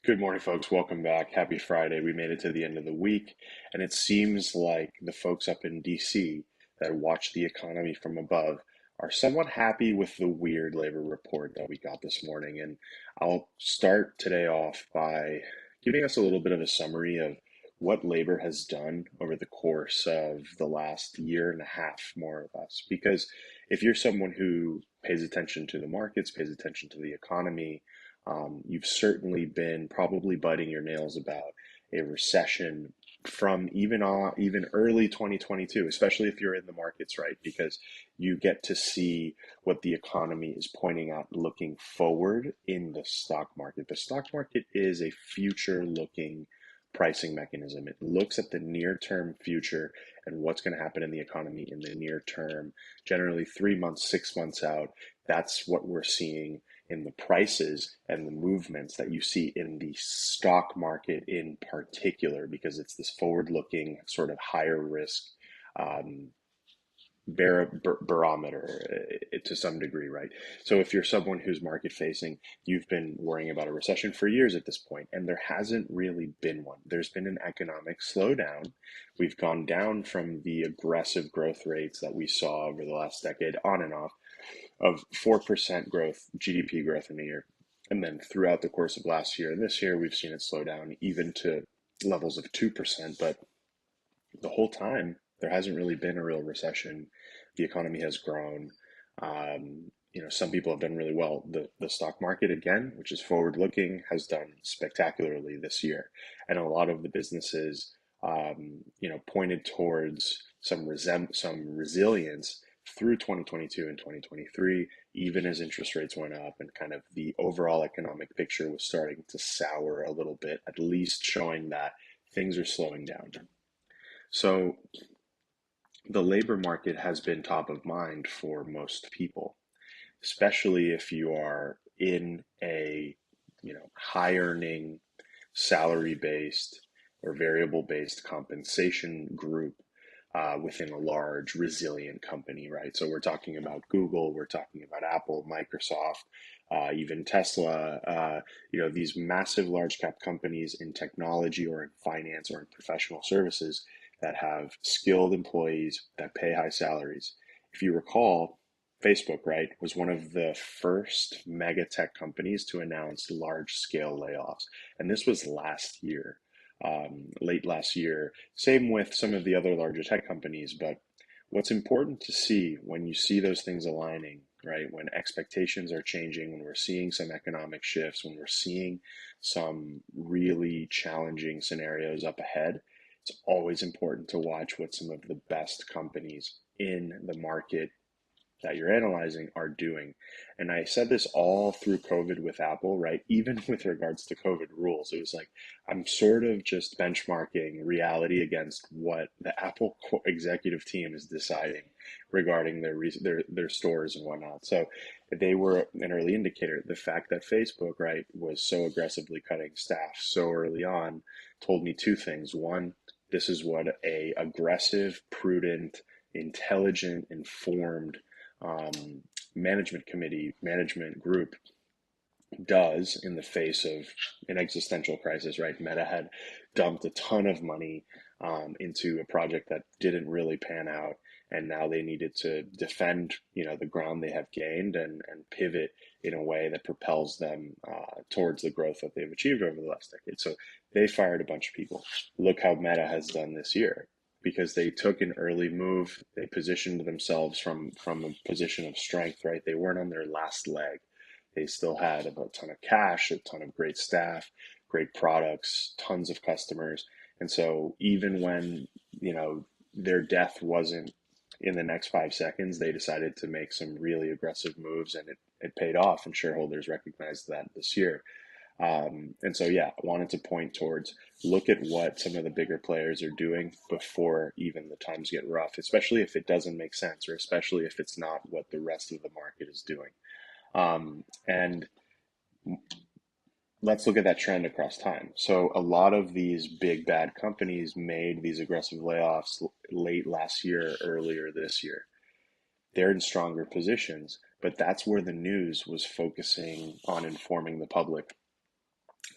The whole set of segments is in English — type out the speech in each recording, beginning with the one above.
Good morning, folks. Welcome back. Happy Friday. We made it to the end of the week, and it seems like the folks up in DC that watch the economy from above are somewhat happy with the weird labor report that we got this morning. And I'll start today off by giving us a little bit of a summary of what labor has done over the course of the last year and a half, more or less. Because if you're someone who pays attention to the markets, pays attention to the economy, you've certainly been probably biting your nails about a recession from even early 2022, especially if you're in the markets, right? Because you get to see what the economy is pointing out looking forward in the stock market. The stock market is a future-looking pricing mechanism. It looks at the near-term future and what's going to happen in the economy in the near term, generally 3 months, 6 months out. That's what we're seeing in the prices and the movements that you see in the stock market in particular, because it's this forward looking, sort of higher risk um, barometer to some degree, right? So if you're someone who's market facing, you've been worrying about a recession for years at this point, and there hasn't really been one. There's been an economic slowdown. We've gone down from the aggressive growth rates that we saw over the last decade, on and off, of 4% growth, GDP growth in a year. And then throughout the course of last year and this year, we've seen it slow down even to levels of 2%. But the whole time, there hasn't really been a real recession. The economy has grown. Some people have done really well. The stock market, again, which is forward looking, has done spectacularly this year. And a lot of the businesses, pointed towards some resilience through 2022 and 2023, even as interest rates went up and kind of the overall economic picture was starting to sour a little bit, at least showing that things are slowing down. So the labor market has been top of mind for most people, especially if you are in a, high earning, salary based or variable based compensation group within a large resilient company, right? So we're talking about Google, we're talking about Apple, Microsoft, even Tesla, these massive large cap companies in technology or in finance or in professional services that have skilled employees that pay high salaries. If you recall, Facebook, right, was one of the first mega tech companies to announce large scale layoffs. And this was last year, late last year. Same with some of the other larger tech companies. But what's important to see when you see those things aligning, right, when expectations are changing, when we're seeing some economic shifts, when we're seeing some really challenging scenarios up ahead, it's always important to watch what some of the best companies in the market that you're analyzing are doing. And I said this all through COVID with Apple, right? Even with regards to COVID rules, it was like I'm sort of just benchmarking reality against what the Apple executive team is deciding regarding their stores and whatnot. So they were an early indicator. The fact that Facebook, right, was so aggressively cutting staff so early on told me two things. One, this is what a aggressive, prudent, intelligent, informed management group does in the face of an existential crisis, right? Meta had dumped a ton of money into a project that didn't really pan out, and now they needed to defend, the ground they have gained and pivot in a way that propels them towards the growth that they've achieved over the last decade. So they fired a bunch of people. Look how Meta has done this year, because they took an early move. They positioned themselves from a position of strength, right? They weren't on their last leg. They still had a ton of cash, a ton of great staff, great products, tons of customers. And so even when, their death wasn't in the next 5 seconds, they decided to make some really aggressive moves, and it paid off, and shareholders recognized that this year. And so, yeah, I wanted to point towards look at what some of the bigger players are doing before even the times get rough, especially if it doesn't make sense, or especially if it's not what the rest of the market is doing. And let's look at that trend across time. So a lot of these big bad companies made these aggressive layoffs late last year, earlier this year. They're in stronger positions, but that's where the news was focusing on informing the public.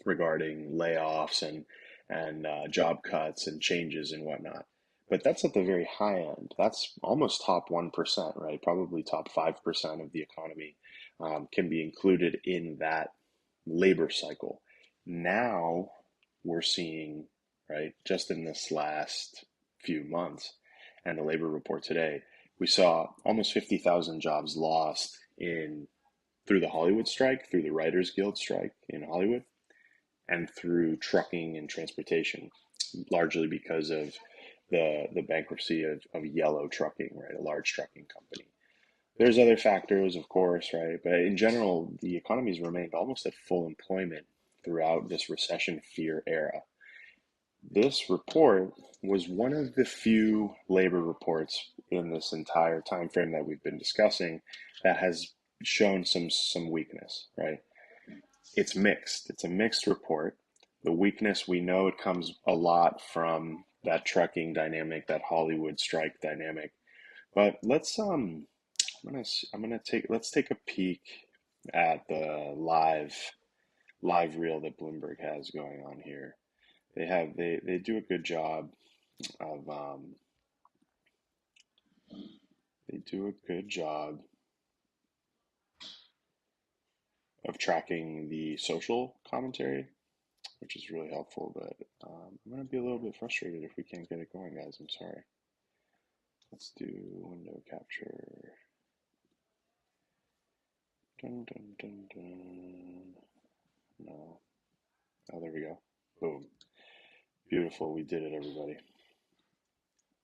regarding layoffs and job cuts and changes and whatnot. But that's at the very high end. That's almost top 1%, right? Probably top 5% of the economy can be included in that labor cycle. Now we're seeing, right, just in this last few months and the labor report today, we saw almost 50,000 jobs lost in through the Hollywood strike, through the Writers Guild strike in Hollywood, and through trucking and transportation, largely because of the bankruptcy of Yellow Trucking, right, a large trucking company. There's other factors, of course, right, but in general, the economy's remained almost at full employment throughout this recession fear era. This report was one of the few labor reports in this entire time frame that we've been discussing that has shown some weakness, right? It's mixed. It's a mixed report. The weakness, we know it comes a lot from that trucking dynamic, that Hollywood strike dynamic. But let's take a peek at the live reel that Bloomberg has going on here. They do a good job of they do a good job of tracking the social commentary, which is really helpful. But I'm going to be a little bit frustrated if we can't get it going, guys. I'm sorry. Let's do window capture. Dun, dun, dun, dun. No. Oh, there we go. Boom. Beautiful. We did it, everybody.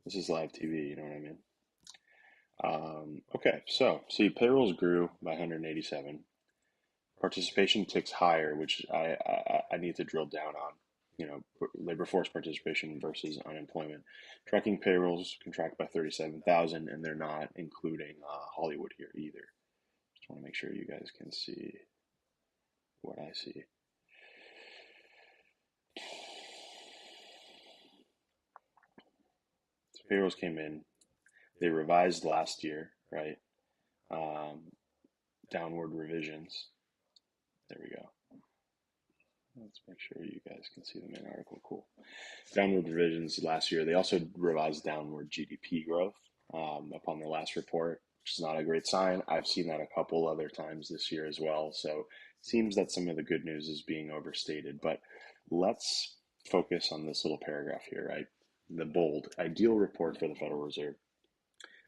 This is live TV, you know what I mean? Okay, so see, payrolls grew by 187. Participation ticks higher, which I need to drill down on. You know, labor force participation versus unemployment. Tracking payrolls contract by 37,000, and they're not including Hollywood here either. Just want to make sure you guys can see what I see. So payrolls came in. They revised last year, right? Downward revisions. There we go. Let's make sure you guys can see the main article. Cool. Downward revisions last year. They also revised downward GDP growth upon the last report, which is not a great sign. I've seen that a couple other times this year as well. So it seems that some of the good news is being overstated. But let's focus on this little paragraph here, right? The bold, ideal report for the Federal Reserve.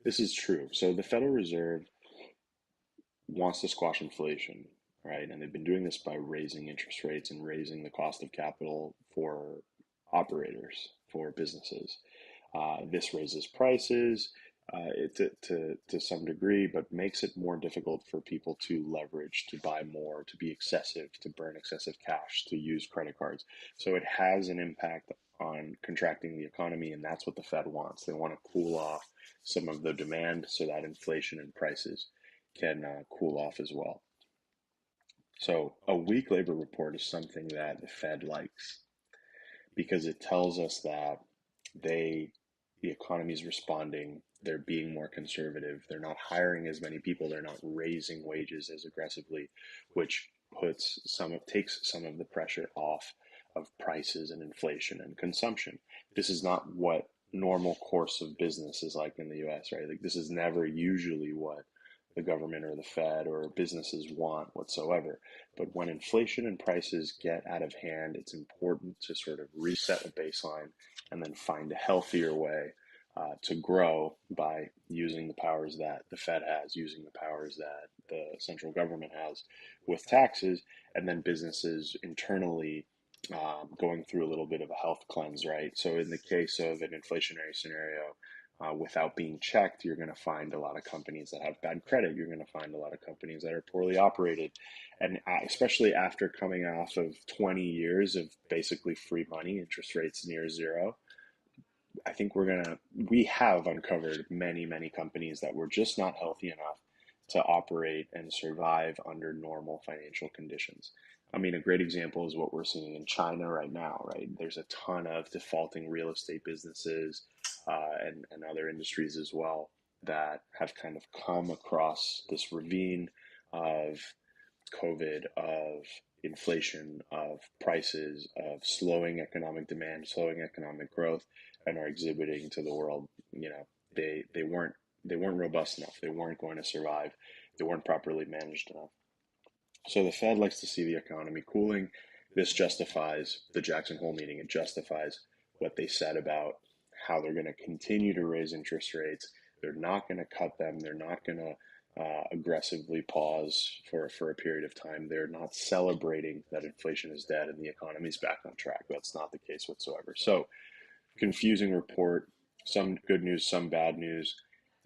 This is true. So the Federal Reserve wants to squash inflation, right? And they've been doing this by raising interest rates and raising the cost of capital for operators, for businesses. This raises prices to some degree, but makes it more difficult for people to leverage, to buy more, to be excessive, to burn excessive cash, to use credit cards. So it has an impact on contracting the economy, and that's what the Fed wants. They want to cool off some of the demand so that inflation and prices can cool off as well. So a weak labor report is something that the Fed likes because it tells us that the economy is responding. They're being more conservative. They're not hiring as many people. They're not raising wages as aggressively, which takes some of the pressure off of prices and inflation and consumption. This is not what normal course of business is like in the US, right? Like this is never usually what the government or the Fed or businesses want whatsoever. But when inflation and prices get out of hand, it's important to sort of reset a baseline and then find a healthier way to grow by using the powers that the Fed has, using the powers that the central government has with taxes, and then businesses internally going through a little bit of a health cleanse, right? So in the case of an inflationary scenario, without being checked, you're going to find a lot of companies that have bad credit. You're going to find a lot of companies that are poorly operated. And especially after coming off of 20 years of basically free money, interest rates near zero, I think we have uncovered many companies that were just not healthy enough to operate and survive under normal financial conditions. I mean, a great example is what we're seeing in China right now, right? There's a ton of defaulting real estate businesses and other industries as well that have kind of come across this ravine of COVID, of inflation, of prices, of slowing economic demand, slowing economic growth, and are exhibiting to the world, they weren't robust enough. They weren't going to survive. They weren't properly managed enough. So the Fed likes to see the economy cooling. This justifies the Jackson Hole meeting. It justifies what they said about how they're going to continue to raise interest rates. They're not going to cut them. They're not going to aggressively pause for a period of time. They're not celebrating that inflation is dead and the economy's back on track. That's not the case whatsoever. So, confusing report, some good news, some bad news.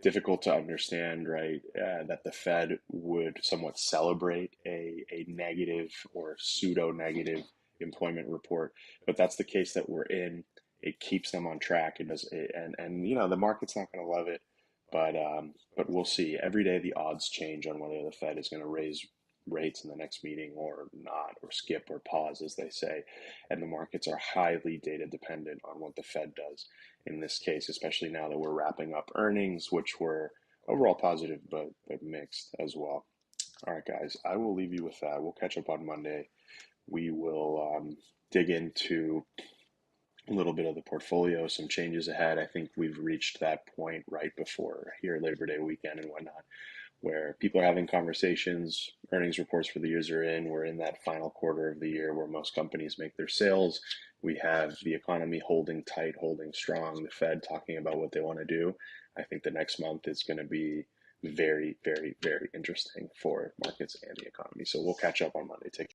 Difficult to understand, right? That the Fed would somewhat celebrate a negative or pseudo negative employment report, but that's the case that we're in. It keeps them on track. It does, and the market's not going to love it, but we'll see. Every day the odds change on whether the Fed is going to raise rates in the next meeting or not, or skip or pause, as they say. And the markets are highly data dependent on what the Fed does in this case, especially now that we're wrapping up earnings, which were overall positive but mixed as well. All right, guys, I will leave you with that. We'll catch up on Monday. We will dig into a little bit of the portfolio, some changes ahead. I think we've reached that point right before here Labor Day weekend and whatnot, where people are having conversations. Earnings reports for the years are in. We're in that final quarter of the year where most companies make their sales. We have the economy holding tight, holding strong, the Fed talking about what they want to do. I think the next month is going to be very, very, very interesting for markets and the economy. So we'll catch up on Monday. Take care.